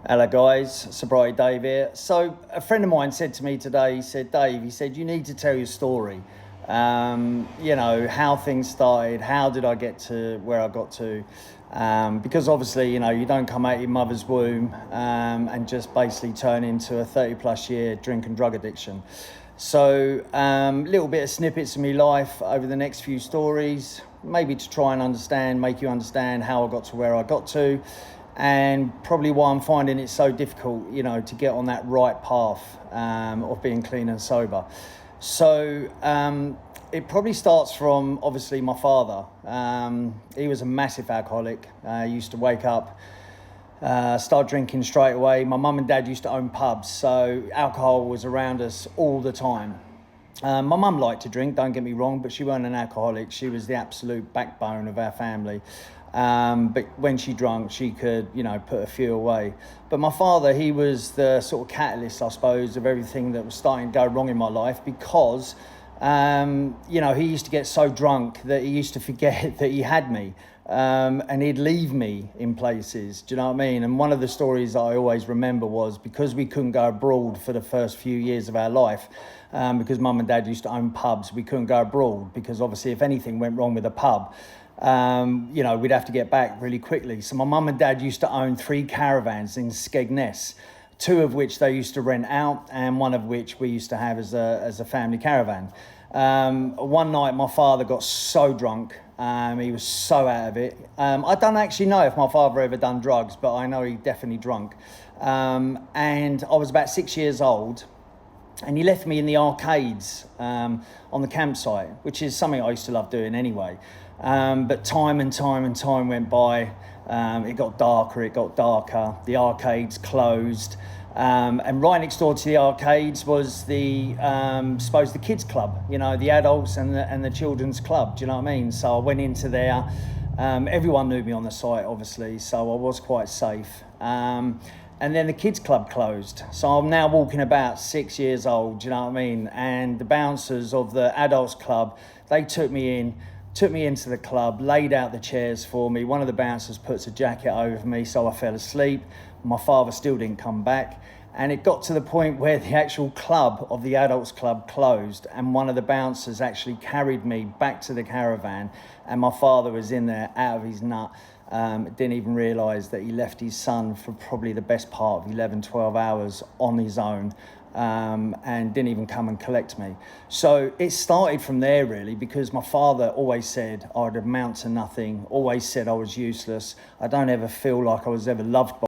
Hello guys, Sobriety Dave here. So a friend of mine said to me today, he said, Dave, you need to tell your story. How things started, how did I get to where I got to? Because obviously, you don't come out of your mother's womb and just basically turn into a 30 plus year drink and drug addiction. So little bit of snippets of my life over the next few stories, maybe to try and make you understand how I got to where I got to. And probably why I'm finding it so difficult, to get on that right path of being clean and sober. So it probably starts from, obviously, my father. He was a massive alcoholic. He used to wake up, start drinking straight away. My mum and dad used to own pubs, so alcohol was around us all the time. My mum liked to drink, don't get me wrong, but she wasn't an alcoholic. She was the absolute backbone of our family. But when she drank, she could, put a few away. But my father, he was the sort of catalyst, I suppose, of everything that was starting to go wrong in my life because, he used to get so drunk that he used to forget that he had me. And he'd leave me in places, do you know what I mean? And one of the stories I always remember was because we couldn't go abroad for the first few years of our life, because mum and dad used to own pubs, we couldn't go abroad because obviously if anything went wrong with a pub, we'd have to get back really quickly. So my mum and dad used to own 3 caravans in Skegness, 2 of which they used to rent out and 1 of which we used to have as a family caravan. One night my father got so drunk, he was so out of it. I don't actually know if my father ever done drugs, but I know he definitely drunk. And I was about 6 years old, and he left me in the arcades on the campsite, which is something I used to love doing anyway. But time and time went by. It got darker. The arcades closed. And right next door to the arcades was the kids club, the adults and the children's club. Do you know what I mean? So I went into there. Everyone knew me on the site, obviously, so I was quite safe. And then the kids club closed. So I'm now walking about 6 years old, do you know what I mean? And the bouncers of the adults club, they took me into the club, laid out the chairs for me. One of the bouncers puts a jacket over me, so I fell asleep. My father still didn't come back. And it got to the point where the actual club of the adults club closed, and one of the bouncers actually carried me back to the caravan, and my father was in there out of his nut. Didn't even realise that he left his son for probably the best part of 11, 12 hours on his own. And didn't even come and collect me. So it started from there really, because my father always said I'd amount to nothing, always said I was useless. I don't ever feel like I was ever loved by